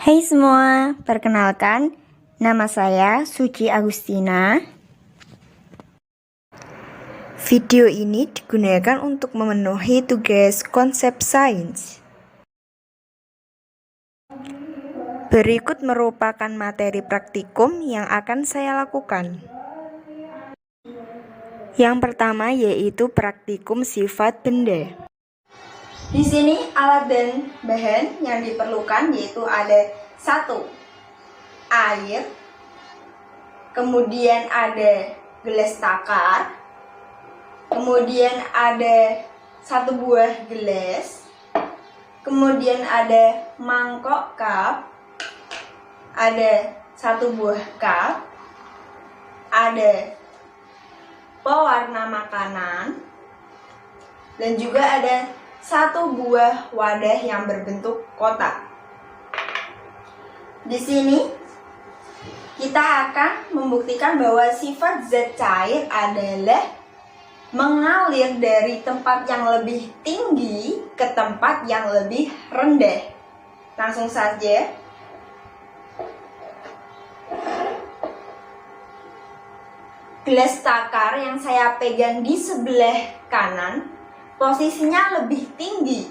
Hai semua, perkenalkan, nama saya Suci Agustina. Video ini digunakan untuk memenuhi tugas konsep sains. Berikut merupakan materi praktikum yang akan saya lakukan. Yang pertama yaitu praktikum sifat benda. Di sini alat dan bahan yang diperlukan yaitu ada 1. Air, kemudian ada gelas takar, kemudian ada 1 buah gelas, kemudian ada mangkok cup, ada 1 buah cup, ada pewarna makanan, dan juga ada 1 buah wadah yang berbentuk kotak. Di sini kita akan membuktikan bahwa sifat zat cair adalah mengalir dari tempat yang lebih tinggi ke tempat yang lebih rendah. Langsung saja. Gelas takar yang saya pegang di sebelah kanan posisinya lebih tinggi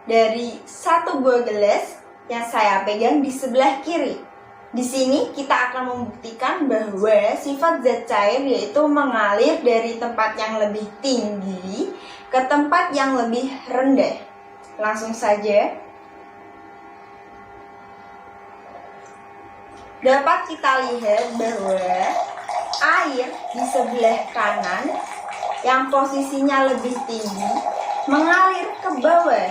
dari 1 buah gelas yang saya pegang di sebelah kiri. Di sini kita akan membuktikan bahwa sifat zat cair yaitu mengalir dari tempat yang lebih tinggi ke tempat yang lebih rendah. Langsung saja. Dapat kita lihat bahwa air di sebelah kanan yang posisinya lebih tinggi mengalir ke bawah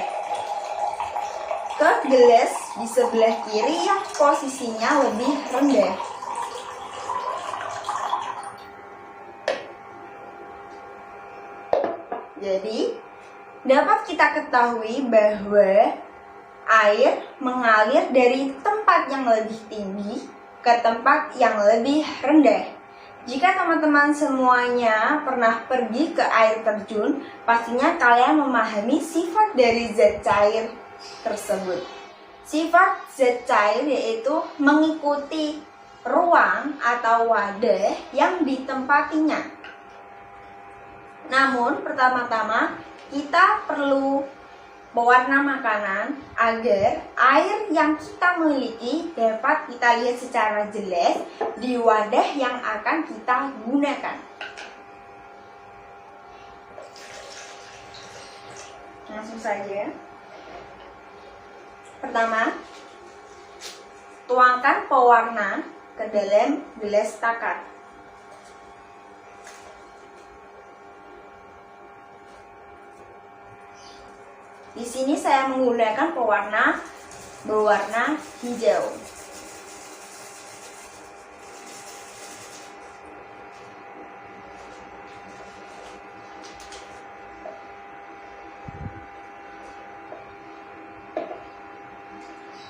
ke gelas di sebelah kiri yang posisinya lebih rendah. Jadi dapat kita ketahui bahwa air mengalir dari tempat yang lebih tinggi ke tempat yang lebih rendah. Jika teman-teman semuanya pernah pergi ke air terjun, pastinya kalian memahami sifat dari zat cair tersebut. Sifat zat cair yaitu mengikuti ruang atau wadah yang ditempatinya. Namun, pertama-tama kita perlu pewarna makanan agar air yang kita miliki dapat kita lihat secara jelas di wadah yang akan kita gunakan. Langsung saja. Pertama, tuangkan pewarna ke dalam gelas takar. Di sini saya menggunakan pewarna berwarna hijau.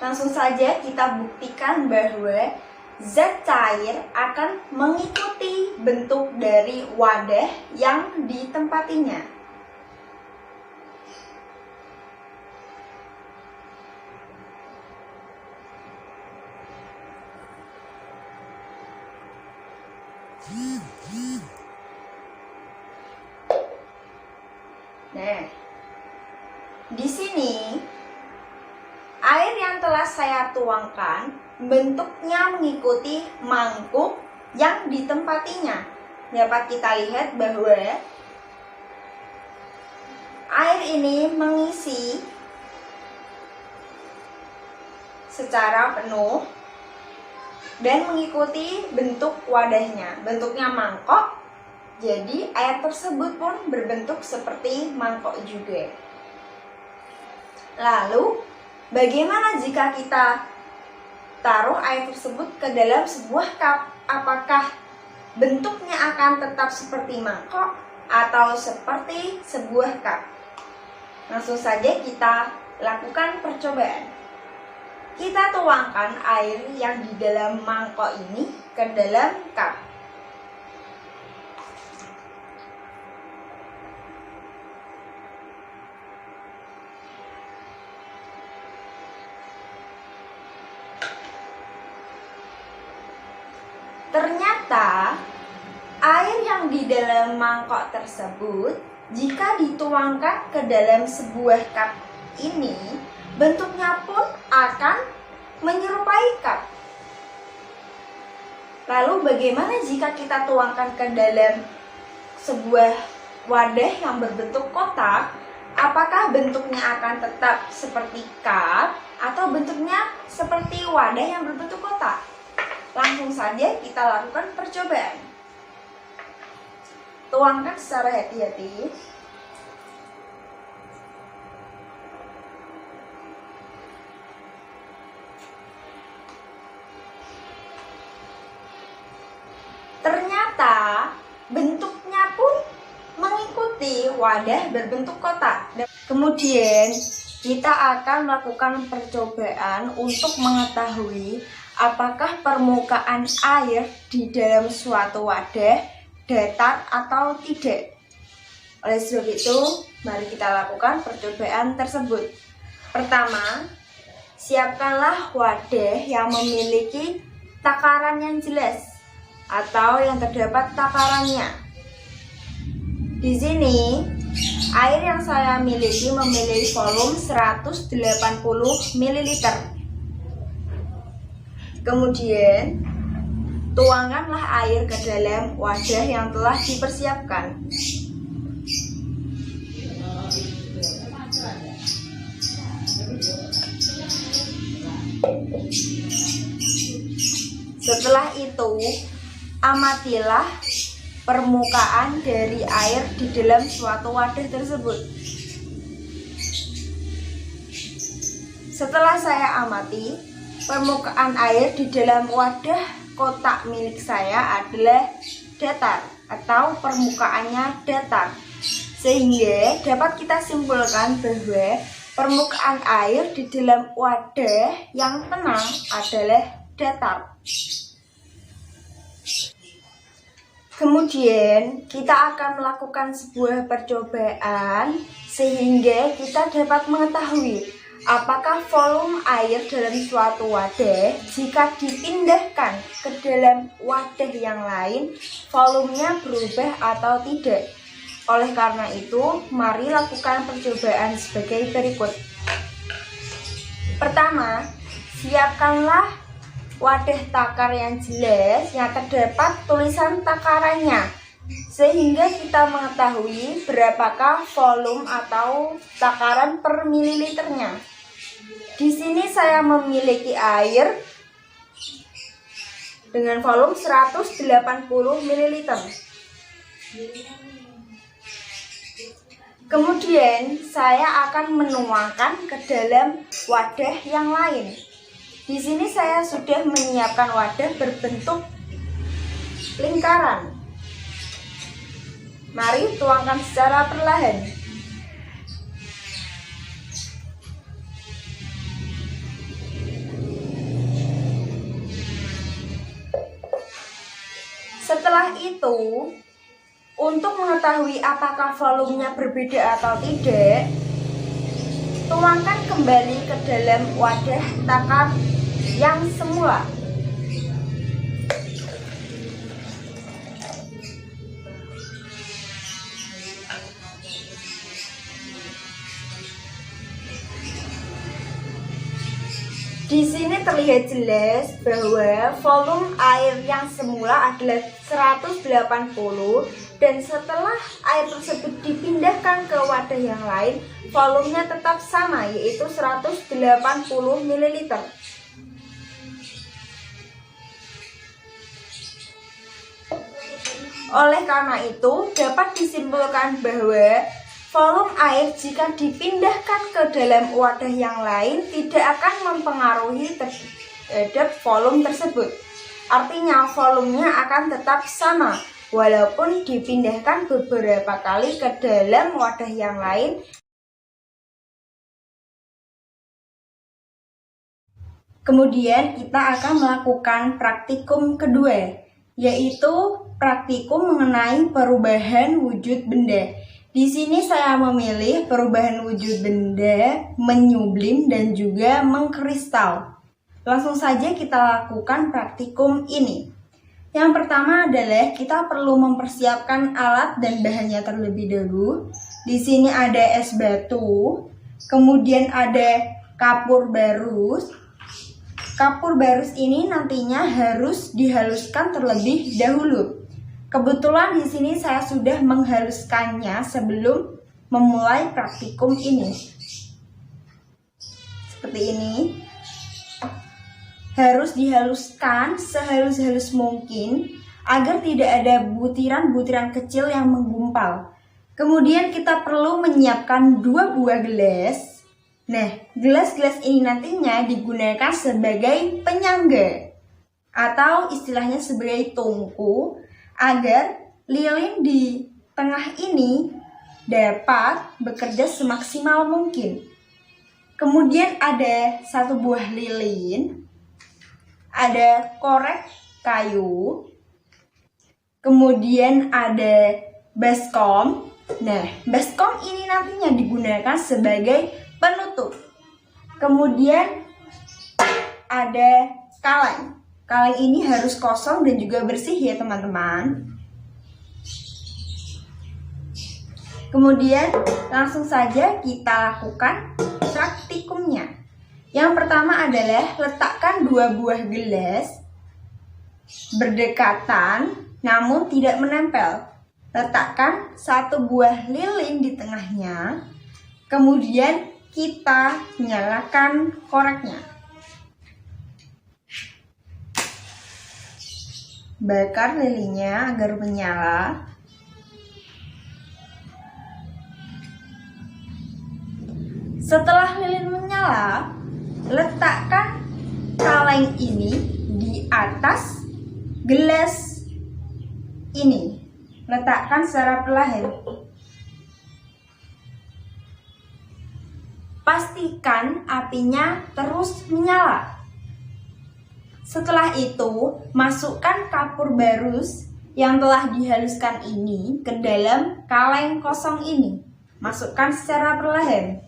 Langsung saja kita buktikan bahwa zat cair akan mengikuti bentuk dari wadah yang ditempatinya. Nah, di sini air yang telah saya tuangkan bentuknya mengikuti mangkuk yang ditempatinya. Dapat kita lihat bahwa air ini mengisi secara penuh dan mengikuti bentuk wadahnya. Bentuknya mangkok, jadi air tersebut pun berbentuk seperti mangkok juga. Lalu, bagaimana jika kita taruh air tersebut ke dalam sebuah cup? Apakah bentuknya akan tetap seperti mangkok atau seperti sebuah cup? Langsung saja kita lakukan percobaan. Kita tuangkan air yang di dalam mangkok ini ke dalam cup. Ternyata air yang di dalam mangkok tersebut jika dituangkan ke dalam sebuah cup ini, bentuknya pun akan menyerupai cup. Lalu bagaimana jika kita tuangkan ke dalam sebuah wadah yang berbentuk kotak? Apakah bentuknya akan tetap seperti cup atau bentuknya seperti wadah yang berbentuk kotak? Langsung saja kita lakukan percobaan. Tuangkan secara hati-hati. Ternyata bentuknya pun mengikuti wadah berbentuk kotak. Kemudian kita akan melakukan percobaan untuk mengetahui apakah permukaan air di dalam suatu wadah datar atau tidak. Oleh sebab itu, mari kita lakukan percobaan tersebut. Pertama, siapkanlah wadah yang memiliki takaran yang jelas atau yang terdapat takarannya. Di sini, air yang saya miliki memiliki volume 180 ml. Kemudian, tuangkanlah air ke dalam wadah yang telah dipersiapkan. Setelah itu, amatilah permukaan dari air di dalam suatu wadah tersebut. Setelah saya amati, permukaan air di dalam wadah kotak milik saya adalah datar atau permukaannya datar, sehingga dapat kita simpulkan bahwa permukaan air di dalam wadah yang tenang adalah datar. Kemudian kita akan melakukan sebuah percobaan sehingga kita dapat mengetahui apakah volume air dalam suatu wadah jika dipindahkan ke dalam wadah yang lain, volumenya berubah atau tidak. Oleh karena itu, mari lakukan percobaan sebagai berikut. Pertama, siapkanlah wadah takar yang jelas yang terdapat tulisan takarannya, sehingga kita mengetahui berapakah volume atau takaran per mililiternya. Di sini saya memiliki air dengan volume 180 ml. Kemudian saya akan menuangkan ke dalam wadah yang lain. Di sini saya sudah menyiapkan wadah berbentuk lingkaran. Mari tuangkan secara perlahan. Setelah itu, untuk mengetahui apakah volumenya berbeda atau tidak, tuangkan kembali ke dalam wadah takar yang semula. Di sini terlihat jelas bahwa volume air yang semula adalah 180 dan setelah air tersebut dipindahkan ke wadah yang lain, volumenya tetap sama, yaitu 180 ml. Oleh karena itu, dapat disimpulkan bahwa volume air jika dipindahkan ke dalam wadah yang lain tidak akan mempengaruhi terhadap volume tersebut. Artinya volumenya akan tetap sama walaupun dipindahkan beberapa kali ke dalam wadah yang lain. Kemudian kita akan melakukan praktikum kedua, yaitu praktikum mengenai perubahan wujud benda. Di sini saya memilih perubahan wujud benda, menyublim dan juga mengkristal. Langsung saja kita lakukan praktikum ini. Yang pertama adalah kita perlu mempersiapkan alat dan bahannya terlebih dahulu. Di sini ada es batu, kemudian ada kapur barus. Kapur barus ini nantinya harus dihaluskan terlebih dahulu. Kebetulan di sini saya sudah menghaluskannya sebelum memulai praktikum ini. Seperti ini. Harus dihaluskan sehalus-halus mungkin agar tidak ada butiran-butiran kecil yang menggumpal. Kemudian kita perlu menyiapkan 2 buah gelas. Nah, gelas-gelas ini nantinya digunakan sebagai penyangga atau istilahnya sebagai tungku agar lilin di tengah ini dapat bekerja semaksimal mungkin. Kemudian ada 1 buah lilin, ada korek kayu, kemudian ada baskom. Nah, baskom ini nantinya digunakan sebagai penutup. Kemudian ada kaleng. Kaleng ini harus kosong dan juga bersih ya teman-teman. Kemudian langsung saja kita lakukan praktikumnya. Yang pertama adalah letakkan 2 buah gelas berdekatan namun tidak menempel. Letakkan 1 buah lilin di tengahnya. Kemudian kita nyalakan koreknya. Bakar lilinnya agar menyala. Setelah lilin menyala, letakkan kaleng ini di atas gelas ini. Letakkan secara perlahan. Pastikan apinya terus menyala. Setelah itu, masukkan kapur barus yang telah dihaluskan ini ke dalam kaleng kosong ini. Masukkan secara perlahan.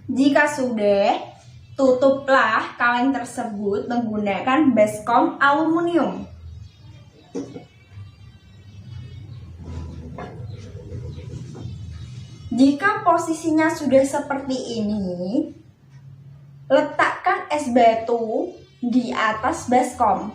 Jika sudah, tutuplah kaleng tersebut menggunakan baskom aluminium. Jika posisinya sudah seperti ini, letakkan es batu di atas baskom.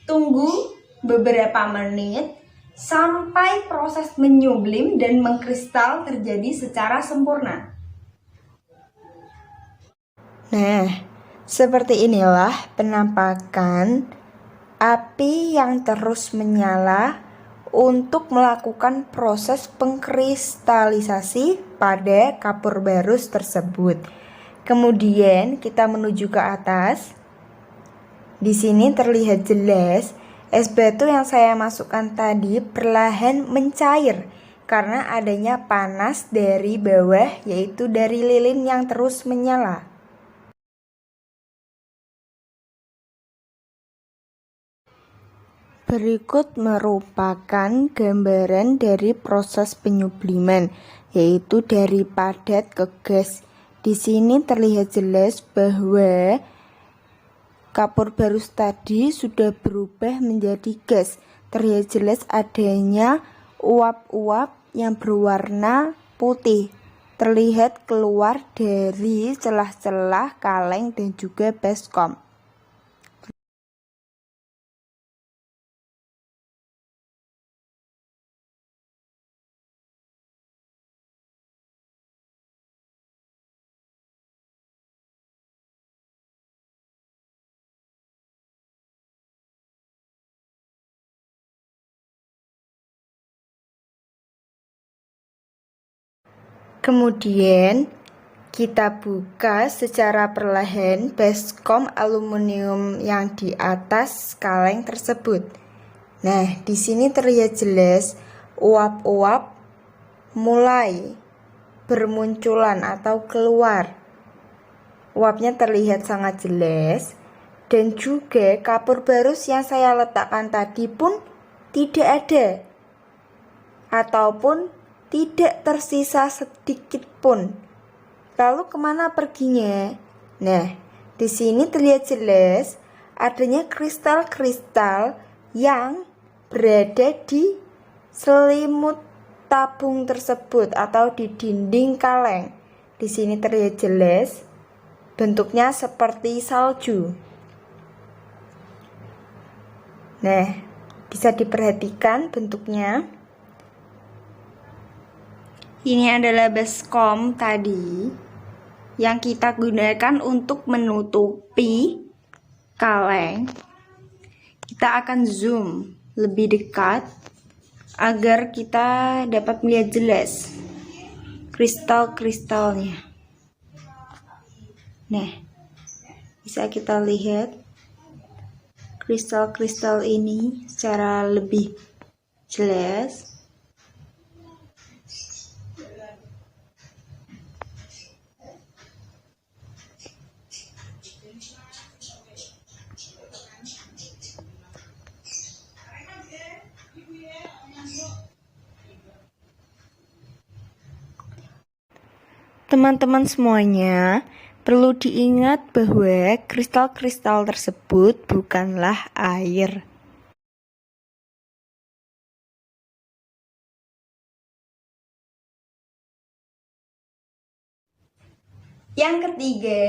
Tunggu beberapa menit sampai proses menyublim dan mengkristal terjadi secara sempurna. Nah, seperti inilah penampakan api yang terus menyala untuk melakukan proses pengkristalisasi pada kapur barus tersebut. Kemudian kita menuju ke atas. Di sini terlihat jelas es batu yang saya masukkan tadi perlahan mencair karena adanya panas dari bawah, yaitu dari lilin yang terus menyala. Berikut merupakan gambaran dari proses penyubliman, yaitu dari padat ke gas. Di sini terlihat jelas bahwa kapur barus tadi sudah berubah menjadi gas. Terlihat jelas adanya uap-uap yang berwarna putih. Terlihat keluar dari celah-celah kaleng dan juga baskom. Kemudian kita buka secara perlahan baskom aluminium yang di atas kaleng tersebut. Nah, di sini terlihat jelas uap-uap mulai bermunculan atau keluar. Uapnya terlihat sangat jelas, dan juga kapur barus yang saya letakkan tadi pun tidak ada, ataupun tidak tersisa sedikit pun. Lalu kemana perginya? Nah, di sini terlihat jelas adanya kristal-kristal yang berada di selimut tabung tersebut atau di dinding kaleng. Di sini terlihat jelas bentuknya seperti salju. Nah, bisa diperhatikan bentuknya. Ini adalah baskom tadi yang kita gunakan untuk menutupi kaleng. Kita akan zoom lebih dekat agar kita dapat melihat jelas kristal-kristalnya. Nah, bisa kita lihat kristal-kristal ini secara lebih jelas. Teman-teman semuanya, perlu diingat bahwa kristal-kristal tersebut bukanlah air. Yang ketiga,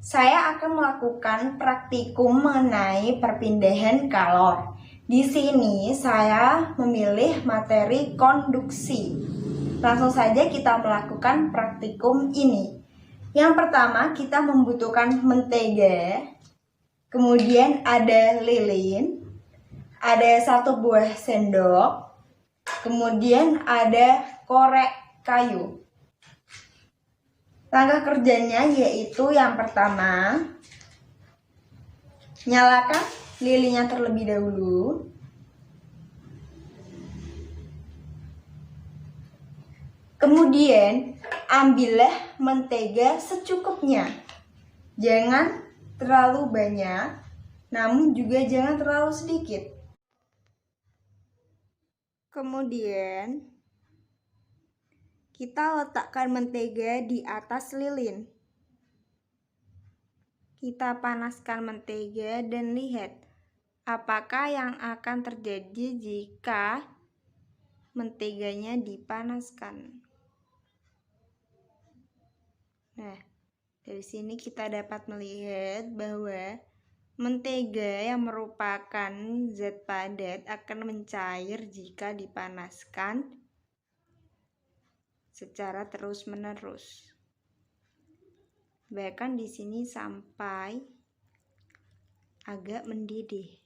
saya akan melakukan praktikum mengenai perpindahan kalor. Di sini saya memilih materi konduksi. Langsung saja kita melakukan praktikum ini. Yang pertama, kita membutuhkan mentega, kemudian ada lilin, ada 1 buah sendok, kemudian ada korek kayu. Langkah kerjanya yaitu yang pertama, nyalakan lilinnya terlebih dahulu. Kemudian ambillah mentega secukupnya. Jangan terlalu banyak, namun juga jangan terlalu sedikit. Kemudian kita letakkan mentega di atas lilin. Kita panaskan mentega dan lihat apakah yang akan terjadi jika menteganya dipanaskan. Nah, dari sini kita dapat melihat bahwa mentega yang merupakan zat padat akan mencair jika dipanaskan secara terus-menerus. Bahkan di sini sampai agak mendidih.